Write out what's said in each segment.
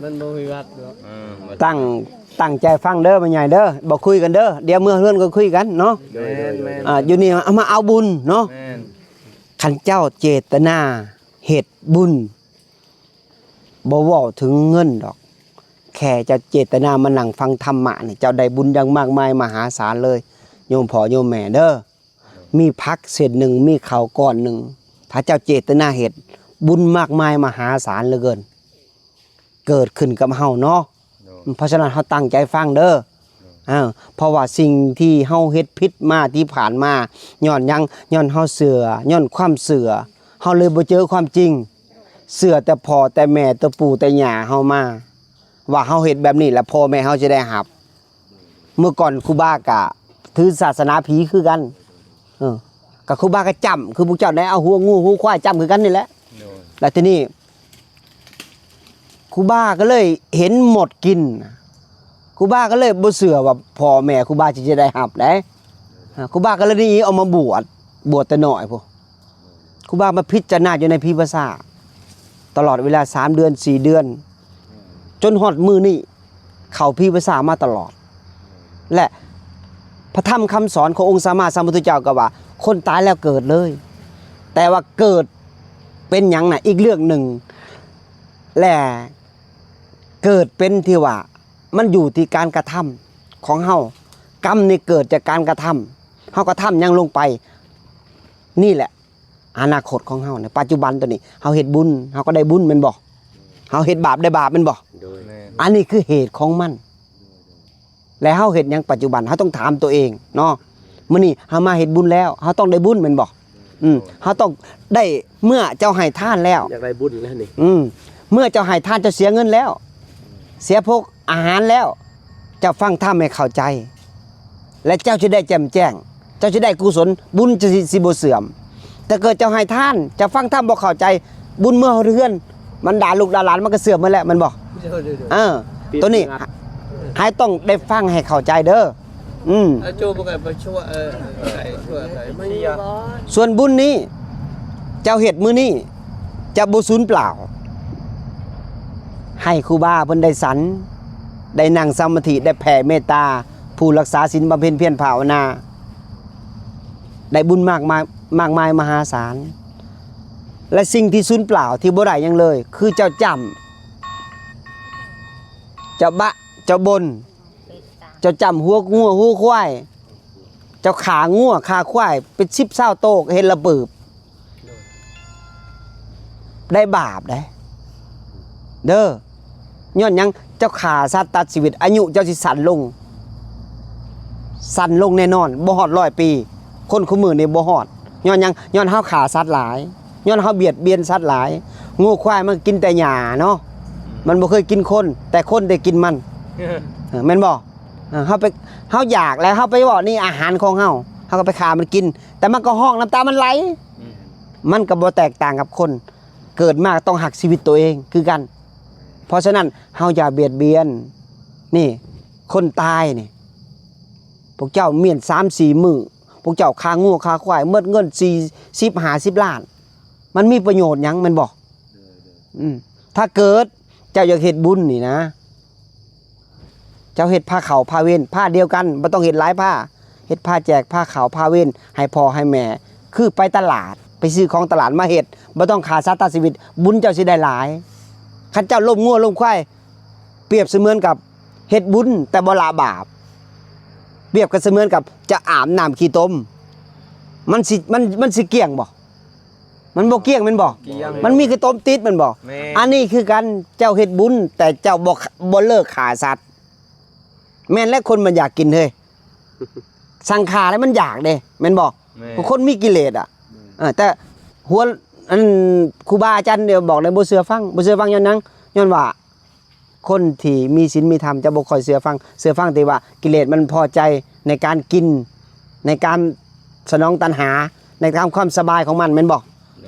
มันบ่มีวัดเนาะตั้งใจฟังเด้อแม่ใหญ่เด้อบ่คุยกันเด้อเดี๋ยวเมื่อเฮือนก็คุยกันเนาะอยู่นี่เอามาเอาบุญเนาะคันเจ้าเจตนาเฮ็ดบุญบ่เว้าถึงเงินดอกแค่จะเจตนามานั่งฟังธรรมะนี่เจ้าได้บุญอย่างมากมายมหาศาลเลยโยมพ่อโยมแม่เด้อมีพักเศษหนึ่งมีข้าวก้อนหนึ่งถ้าเจ้าเจตนาเฮ็ดบุญมากมายมหาศาลเหลือเกินเกิดขึ้นกับเฮาเนาะเพราะฉะนั้นเฮาตั้งใจฟังเด้อเพราะว่าสิ่งที่เฮาเฮ็ดผิดมาที่ผ่านมาย้อนเฮาเสือย้อนความเสือเฮาเลยบ่เจอความจริงเสือแต่พ่อแต่แม่แต่ปู่แต่ย่าเฮามาว่าเฮาเฮ็ดแบบนี้แล้วพ่อแม่เฮาจะได้รับเมื่อก่อนครูบากะถือศาสนาผีคือกันกับครูบาก็จำคือพวกเจ้าได้เอาหัวงูหัวควายจำคือกันนี่แหละแล้วทีนี้ครูบาก็เลยเห็นหมดกินครูบาก็เลยบ่เชื่อว่าพ่อแม่ครูบาจะได้รับได้ครูบาก็เลยนี่เอามาบวชแต่น้อยพวกครูบามาพิจารณาอยู่ในพิภาษาตลอดเวลา3เดือน4เดือนจนฮอดมื้อนี้เข้าพิภาษามาตลอดและพระธรรมคำสอนขององค์สัมมาสัมพุทธเจ้าก็ว่าคนตายแล้วเกิดเลยแต่ว่าเกิดเป็นหยังน่ะอีกเรื่องหนึ่งและเกิดเป็นที่ว่ามันอยู่ที่การกระทำของเฮากรรมนี่เกิดจากการกระทำเฮากระทำยังลงไปนี่แหละอนาคตของเฮาในปัจจุบันตัวนี้เฮาเฮ็ดบุญเฮาก็ได้บุญแม่นบ่เฮาเฮ็ดบาปได้บาปแม่นบ่อันนี้คือเหตุของมันแล้วเฮาเฮ็ดหยังปัจจุบันเฮาต้องถามตัวเองเนาะมื้อนี้เฮามาเฮ็ดบุญแล้วเฮาต้องได้บุญแม่นบ่เฮาต้องได้เมื่อเจ้าให้ทานแล้วอยากได้บุญแล้วนี่เมื่อเจ้าให้ทานเจ้าเสียเงินแล้วเสียพวกอาหารแล้วเจ้าฟังธรรมให้เข้าใจและเจ้าจะได้แจ่มแจ้งเจ้าจะได้กุศลบุญจะสิบ่เสื่อมแต่เกิดเจ้าให้ทานเจ้าฟังธรรมบ่เข้าใจบุญเมื่อเรือนมันด่าลูกด่าหลานมันก็เสื่อมมาแล้วมันบ่ตัวนี้ให้ต้องได้ฟังให้เข้าใจเด้อโจบ่ก็ไปช่วยช่วยไม่ยากส่วนบุญนี้เจ้าเฮ็ดมื้อนี้จะบ่สูญเปล่าให้ครูบาเพิ่นได้สันได้นั่งสมาธิได้แผ่เมตตาผู้รักษาศีลบำเพ็ญเพียรภาวนาได้บุญมากมายมหาศาลและสิ่งที่สูญเปล่าที่บ่ได้หยังเลยคือเจ้าจำเจ้าบะเจ้าบนเจ้าจำหัวงัวหัวควายเจ้าขางัวขาควายเป็น10 20โตกเห็นระเบิดได้บาปได้เด้อย้อนยังเจ้าขาสัตว์ตัดชีวิตอายุเจ้าสิสั้นลงแน่นอนบ่ฮอด100 ปีคนคู่มือนี่บ่ฮอดย้อนยังย้อนเฮาขาสัตว์หลายย้อนเฮาเบียดเบียนสัตว์หลายงูควายมันกินแต่หญ้าเนาะมันบ่เคยกินคนแต่คนได้กินมันแม่นบ่เฮาอยากแล้วเฮาไปบอกนี่อาหารของเฮาก็ไปฆ่ามันกินแต่มันก็ห้องน้ำตามันไหลมันก็บ่แตกต่างกับคนเกิดมาต้องหักชีวิตตัวเองคือกันเพราะฉะนั้นเฮาอย่าเบียดเบียนนี่คนตายนี่พวกเจ้าเมียน3-4 มื้อพวกเจ้าฆ่างูฆ่าควายหมดเงิน40-50 ล้านมันมีประโยชน์หยังมันบอกถ้าเกิดเจ้าอยากเฮ็ดบุญนี่นะเจ้าเฮ็ดผ้าขาวผ้าเว้นผ้าเดียวกันบ่ต้องเฮ็ดหลายผ้าเฮ็ดผ้าแจกผ้าขาวผ้าเว้นให้พ่อให้แม่คือไปตลาดไปซื้อของตลาดมาเฮ็ดบ่ต้องขาดสัตว์ตัดชีวิตบุญเจ้าสิได้หลายคันเจ้าล้มงัวล้มควายเปรียบเสมือนกับเฮ็ดบุญแต่บ่ละบาปเปรียบกันเสมือนกับจะอาบน้ำขี้ตมมันสิเกี่ยงบ่มันบ่เกี่ยงแม่นบ่มันมีขี้ตมติดแม่นบ่อันนี้คือกันเจ้าเฮ็ดบุญแต่เจ้าบ่เลิกฆ่าสัตว์แม่นและคนมันอยากกินเฮ้ยสังขารแล้วมันอยากเด้แม่นบ่คนมีกิเลสแต่หัวอันครูบาอาจารย์เดี๋ยวบอกเลยบ่เชื่อฟังย้อนนังย้อนว่าคนที่มีศีลมีธรรมจะบ่ค่อยเชื่อฟังแต่ว่ากิเลสมันพอใจในการกินในการสนองตัณหาในการความสบายของมันแม่นบ่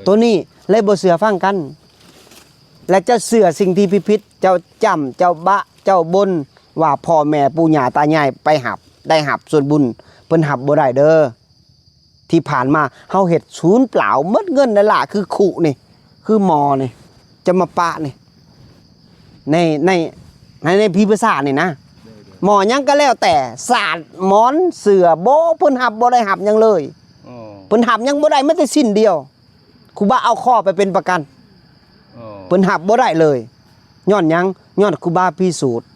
ตัวนี้เลยบ่เชื่อฟังกันและจะเชื่อสิ่งที่ผิดๆเจ้าจำเจ้าบะเจ้าบนว่าพ่อแม่ปู่ย่าตายายไปหับได้หับส่วนบุญเพิ่นหับบ่ได้เด้อที่ผ่านมาเฮาเฮ็ดศูนย์เปล่าหมดเงินนั่นล่ะคือขุนี่คือหมอนี่จะมาปะนี่ ในในในพิภาษานี่นะหมอหยังก็แล้วแต่ศาสตร์หมอนเสือโบเพิ่นหับบ่ได้หับหยังเลยเพิ่นหับหยังบ่ได้แม้แต่สิ้นเดียวครูบาเอาข้อไปเป็นประกันเพิ่นหับบ่ได้เลยย้อนหยังย้อนครูบาพิสูจน์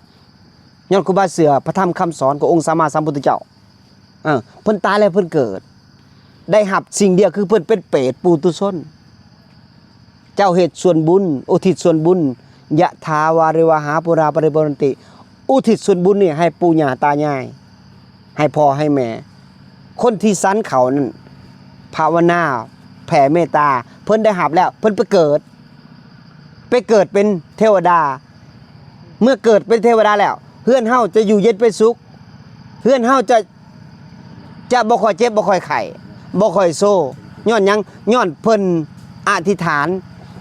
ย้อนครูบาเสือพระธรรมคำสอนขององค์สัมมาสัมพุทธเจ้าเพิ่นตายแล้วเพิ่นเกิดได้หับสิ่งเดียวคือเพิ่นเป็นเปรตปุถุชนเจ้าเหตุส่วนบุญอุทิศส่วนบุญยะทาวาริวหาปุราปริปุเรนติอุทิศส่วนบุญนี่ให้ปู่ย่าตายายให้พ่อให้แม่คนที่สันเขานั่นภาวนาแผ่เมตตาเพิ่นได้หับแล้วเพิ่นไปเกิดเป็นเทวดาเมื่อเกิดเป็นเทวดาแล้วเฮือนเฮาจะอยู่เย็นเป็นสุขเฮือนเฮาจะบ่ค่อยเจ็บบ่ค่อยไข้บ่ค่อยโซ่ย้อนหยังย้อนเพิ่นอธิษฐาน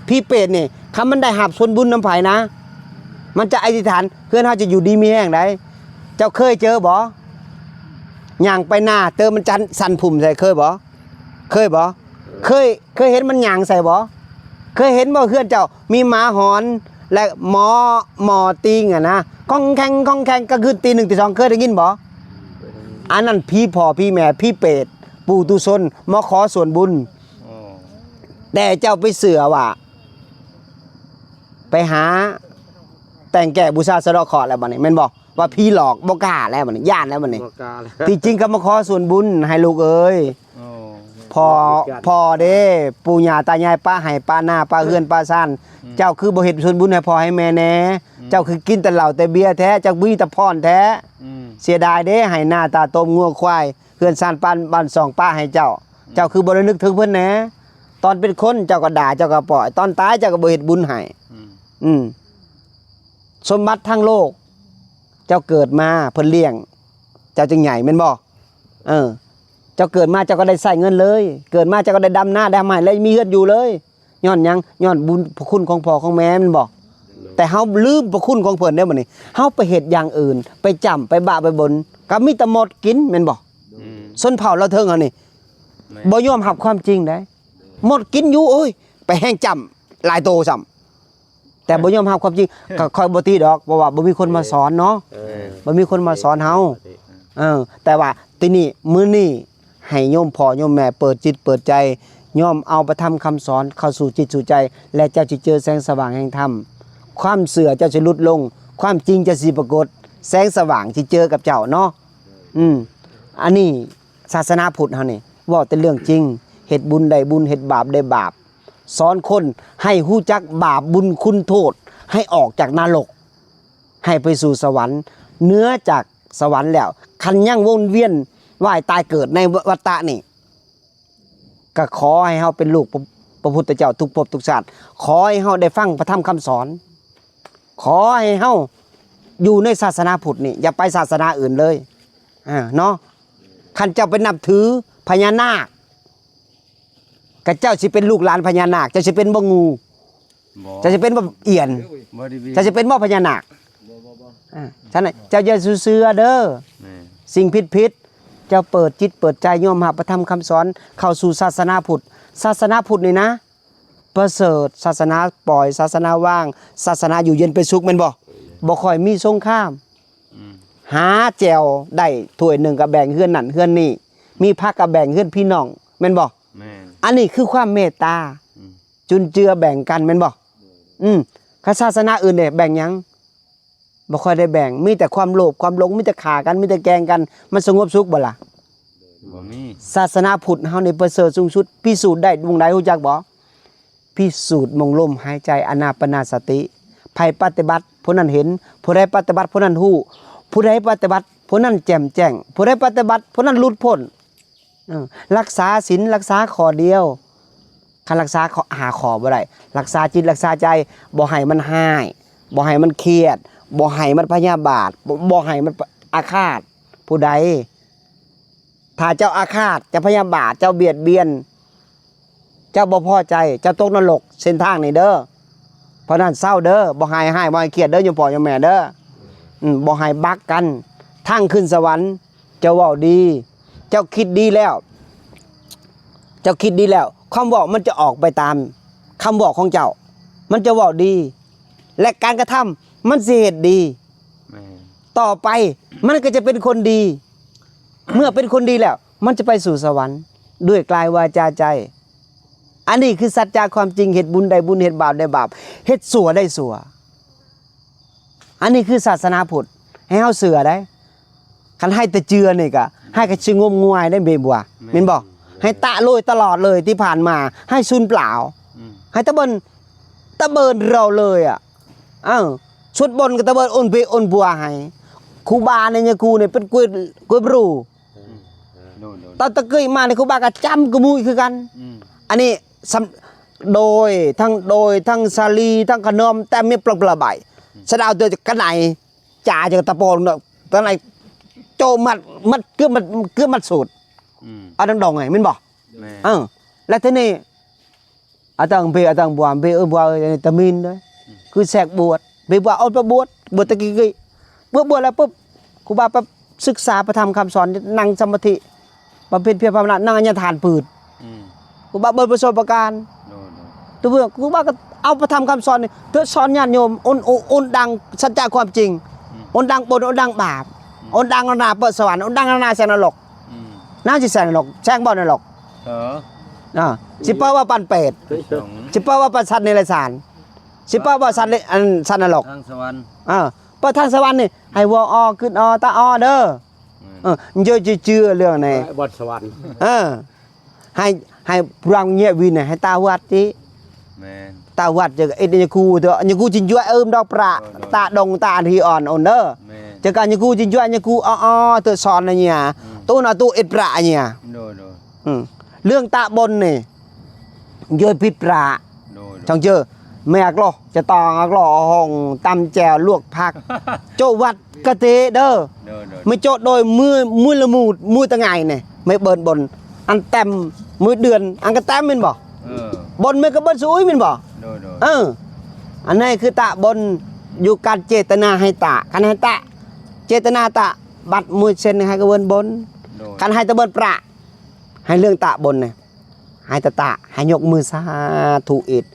พี่เปรตนี่คำมันได้หับส่วนบุญน้ำไผนะมันจะอธิษฐานเฮือนเฮาจะอยู่ดีมีแห้งได้เจ้าเคยเจอบ่ย่างไปหน้าเติมมันจันสั่นพุ่มใส่เคยบ่เคยเห็นมันย่างใส่บ่เคยเห็นบ่เฮือนเจ้ามีหมาหอนและหมอติงนะก้องแข่งก็คือตี 1 ตี 2เคยได้ยินบ่อันนั้นพี่พ่อพี่แม่พี่เปรตปู่ตุชนมาขอส่วนบุญแต่เจ้าไปเสือว่าไปหาแต่งแก่บูชาสะเดาะเคราะห์แล้วบัดนี้แม่นบ่ว่าพี่หลอกบ่กล้าแล้วบัดนี้ย่านแล้วบัดนี้ที่จริงก็มาขอส่วนบุญให้ลูกเอ้ยพ่อเด้ปู่ย่าตายายป้าให้ป้าหน้าป้าเฮือนป้าซ่านเจ้าคือบ่เฮ็ดส่วนบุญให้พ่อให้แม่แน่เจ้าคือกินแต่เหล้าแต่เบียร์แท้เจ้ามีแต่พรแท้เสียดายเด้ให้หน้าตาต้มงัวควายเฮือนซ่านบ้าน2ป้าให้เจ้าคือบ่ได้นึกถึงเพิ่นแหน่ตอนเป็นคนเจ้าก็ด่าเจ้าก็ปล่อยตอนตายเจ้าก็บ่เฮ็ดบุญให้สมบัติทั้งโลกเจ้าเกิดมาเพิ่นเลี้ยงเจ้าจึงใหญ่แม่นบ่เจ้าเกิดมาเจ้าก็ได้ใส่เงินเลยเกิดมาเจ้าก็ได้ดำหน้าดำไม้แล้วมีเฮือนอยู่เลยย้อนหยังย้อนบุญพระคุณของพ่อของแม่แม่นบ่แต่เฮาลืมพระคุณของเพิ่นได้บ่นี่เฮาไปเฮ็ดอย่างอื่นไปจำไปบาไปบนก็มีแต่หมดกินแม่นบ่ส้นเผาเราเทิงเฮานี่บ่ยอมรับความจริงได้หมดกินอยู่โอ้ยไปแห้งจำหลายโตซ้ำแต่บ่ยอมรับความจริงก็ค่อยบ่ตีดอกเพราะว่าบ่มีคนมาสอนเนาะบ่มีคนมาสอนเฮาแต่ว่าทีนี้มื้อนี้ให้โยมพ่อโยมแม่เปิดจิตเปิดใจโยมเอาไปทำคำสอนเข้าสู่จิตสู่ใจและเจ้าจะเจอแสงสว่างแห่งธรรมความเสื่อเจ้าจะลดลงความจริงจะสิปรากฏแสงสว่างที่เจอกับเจ้าเนาะอันนี้ศาสนาพุทธเฮานี่เว้าแต่เรื่องจริงเฮ็ดบุญได้บุญเฮ็ดบาปได้บาปสอนคนให้ฮู้จักบาปบุญคุณโทษให้ออกจากนรกให้ไปสู่สวรรค์เหนือจากสวรรค์แล้วคันยังวนเวียนว่ายตายเกิดในวัฏฏะนี่ก็ขอให้เฮาเป็นลูกพระพุทธเจ้าทุกภพทุกชาติขอให้เฮาได้ฟังพระธรรมคำสอนขอให้เฮาอยู่ในศาสนาพุทธนี่อย่าไปศาสนาอื่นเลยเนาะคันเจ้าไปนับถือพญานาคกับเจ้าสิเป็นลูกหลานพญานาคเจ้าสิเป็นบ่งูเจ้าสิเป็นบ่เอียนเจ้าสิเป็นบ่พญานาคฉะนั้นเจ้าอย่าเชื่อเด้อสิ่งผิดเจ้าเปิดจิตเปิดใจยอมรับพระธรรมคำสอนเข้าสู่ศาสนาพุทธนี่นะประเสริฐศาสนาปล่อยศาสนาว่างศาสนาอยู่เย็นเป็นสุขแม่นบ่ค่อยมีสงครามหาแจวได้ถ้วยหนึ่งก็แบ่งเฮือนนั่นเฮือนนี่มีผักก็แบ่งเฮือนพี่น้องแม่นบ่อันนี้คือความเมตตาจุนเจือแบ่งกันแม่นบ่ศาสนาอื่นเนี่ยแบ่งหยังบ่ค่อยได้แบ่งมีแต่ความโลภความหลงมีแต่ฆ่ากันมีแต่แกล้งกันมันสงบสุขบ่ล่ะบ่มีศาสนาพุทธเฮานี่ประเสริฐสูงสุดพิสูจน์ได้วงใดฮู้จักบ่พิสูจน์มงลมหายใจอานาปานสติไผปฏิบัติผู้นั้นเห็นผู้ใดปฏิบัติผู้นั้นฮู้ผู้ใดปฏิบัติผู้นั้นแจ่มแจ้งผู้ใดปฏิบัติผู้นั้นหลุดพ้นรักษาศีลรักษาข้อเดียวคันรักษาหาข้อบ่ได้รักษาจิตรักษาใจบ่ให้มันหายบ่ให้มันเครียดบ่ให้มันพยาบาทบ่ให้มันอาฆาตผู้ใดถ้าเจ้าอาฆาตเจ้าพยาบาทเจ้าเบียดเบียนเจ้าบ่พอใจเจ้าตกนรกเส้นทางนี่เด้อเพราะนั้นเศร้าเด้อบ่ให้บ่ให้เครียดเด้อโยมพ่อโยมแม่เด้อบ่ให้บักกันทางขึ้นสวรรค์เจ้าเว้าดีเจ้าคิดดีแล้วคำบอกมันจะออกไปตามคำบอกของเจ้ามันจะเว้าดีและการกระทำ มันสิเฮ็ดดี แม่น ต่อไปมันก็จะเป็นคนดี เมื่อเป็นคนดีแล้ว มันจะไปสู่สวรรค์ด้วยกายวาจาใจ อันนี้คือสัจจะความจริงเฮ็ดบุญได้บุญเฮ็ดบาปได้บาปเฮ็ดสัวได้สัวอันนี้คือศาสนาพุทธให้เฮาเสือได้คันให้แต่เจือนี่ก็ให้ก็สิงมงวยได้เบบัวแม่นบ่ให้ตะโลยตลอดเลยที่ผ่านมาให้ซุนเปล่า ให้ตะเบินเราเลยอ่ะชุดบนก็ตะเบินอ้นเปอ้นบัวให้ครูบาเนี่ยครูเนี่ยเป็นกล้วยบรูตอนตะเกยมาเนี่ยครูบาก็จำกระมุยคือกันอันนี้โดยทั้งสาลีทั้งขนมแต่ไม่ปลอกระบายสะดาวตัวจากกันไหนจ่าจากตะโปนเนาะตอนไหนโจมัดเกือบมัดสูตรเอาดังดองไงมันบอกแล้วทีนี้อาตังบัวบัวตะมินด้วยคือแสกบวชไปบวชเอาไปบวชตะกี้บวชแล้วปุ๊บครูบาไปศึกษาประธรรมคำสอนนั่งสมาธิบำเพ็ญเพียรภาวนานั่งอัญญทานปืดครูบาเบิดประสบการณ์ตัวเพื่อครูบาก็เอาประธรรมคำสอนนี่เธอสอนญาติโยมอนดังสัจจะความจริงอนดังบนอนดังบาปอนดังนาเปิดสวรรค์อนดังนาแสงนรกน่าจะแสงนรกแสงบ่อนรกสิเป้าว่าปันเป็ดสิเป้าว่าปันสัตว์ในไรสารสิเป้าว่าสัตว์ในสัตว์นรกทางสวรรค์เปิดทางสวรรค์นี่ให้วัวอขึ้นตาเด้อเยอะเชื่อเรื่องนี้บทสวรรค์ให้รังเงียบวินให้ตาวัดที่ตาวัดจะเอ็ดยาคูเถอะยาคูจินยั่วดอกประตาดงตาทีอ่อนเด้อจะการยาคูจินยั่วยาคูเถอะสอนอะไรเนี่ยตู้น่ะตู้เอ็ดประเนี่ยเรื่องตาบนนี่เยอะพิปราช่างเจอแม่กล้อจะตองกล้อห้องตำแจวลวกผักโจวัดกะเตเด้อไม่โจโดยมือละมูตะไงเนี่ยไม่เบินบนอันเต็มมือเดือนอันก็เต็มมันบ่บนไม่ก็เบินสุยมันบ่อันนี้คือตะบนอยู่การเจตนาให้ตะคันให้ตะเจตนาตะบัดมือเส้นให้ก็เบินบนคันให้ตะเบินประให้เรื่องตะบนเนี่ยให้ตะให้ยกมือสาธุอิด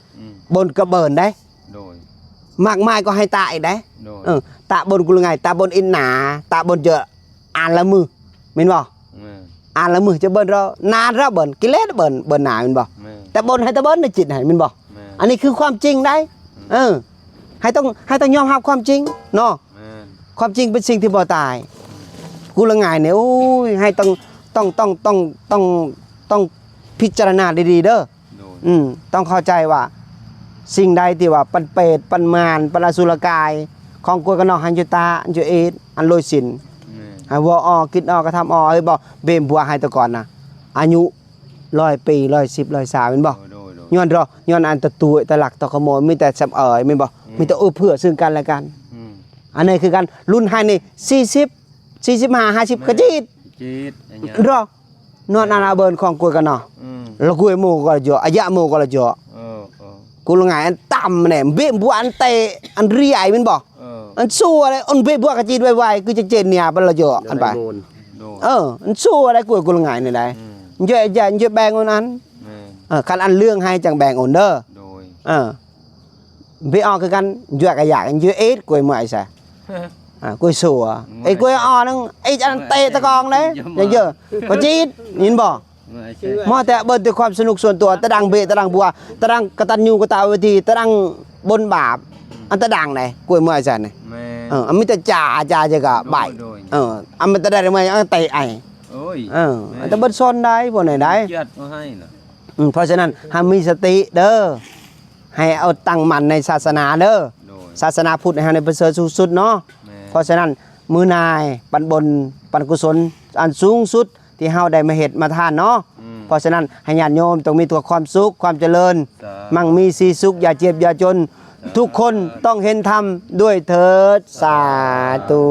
บนกระเบินได้มากมายก็ให้ตาอีกได้ตาบนกูไงตาบนอินหนาตาบนเจออ่านละมือมินบอกอ่านละมือจะเบินเรานานเราเบินกิเลสเบินหนามินบอกแต่บนให้ตาเบินในจิตให้มินบอกอันนี้คือความจริงได้ให้ต้องยอมรับความจริงเนาะความจริงเป็นสิ่งที่บ่ตายกูละไงเนี่ยโอ้ยให้ต้องพิจารณาดีๆเด้อต้องเข้าใจว่าสิ่งใดที่ว่าปันเปรตปันมารปันอสุรกายของกวยกันนอกหันจุตาอันจุเอสอันโลยสินให้วัวกินก็ทำเฮ้ยบอกเบมบัวให้ตะก่อนนะอายุ100 ปี110 130เป็นบอกย้อนอันตะตุยตะหลักตะขโมยมีแต่สับไม่บอกมีแต่เพื่อซึ่งกันและกันอันนี้คือการรุ่นให้ใน40 45 50กระจีดรอนอนอาเบิร์นของกวยกันนอกแล้วกวยโมก็เยอะอายะโมก็เยอะกูละไงอันต่ำเนี่ยเบี้ยบัวอันเตอันเรียมันบอกอันสู้อะไรอันเบี้ยบัวกระจีดไวๆคือจะเจนเนี่ยเป็นละเยอะอันไปอันสู้อะไรกูละไงเนี่ยได้เยอะแบ่งอันนั้นคันอันเรื่องให้จังแบ่งอันเด้อเบี้ยคือกันเยอะกระยากันเยอะเอ็ดกูไม่ใช่กูสู้ไอ้กูนั่งไอ้อันเตตะกองเลยเยอะกระจีดยินบอกมอแต่เบิดด้วยความสนุกส่วนตัวตะดังเบตะดังบัวตะดังกตัญญูกตเวทีตะดังบนบาปอันตะดังไหนกล้วยเมื่อจันเนี่ยอันมิตรจ่าจะกะใบอันมันตะได้ไหมอันเตะไออันตะเบิดซ้อนได้พวกไหนได้เพราะฉะนั้นให้มีสติเด้อให้เอาตั้งมั่นในศาสนาเด้อศาสนาพุทธให้ในประเสริฐสุดเนาะเพราะฉะนั้นมือนายปันบนปันกุศลอันสูงสุดที่เฮาได้มาเฮ็ดมาทานเนาะเพราะฉะนั้นให้ญาติโยมต้องมีตัวความสุขความเจริญมั่งมีสีสุขอย่าเจ็บอย่าจนทุกคนต้องเห็นธรรมด้วยเถิดสาธุ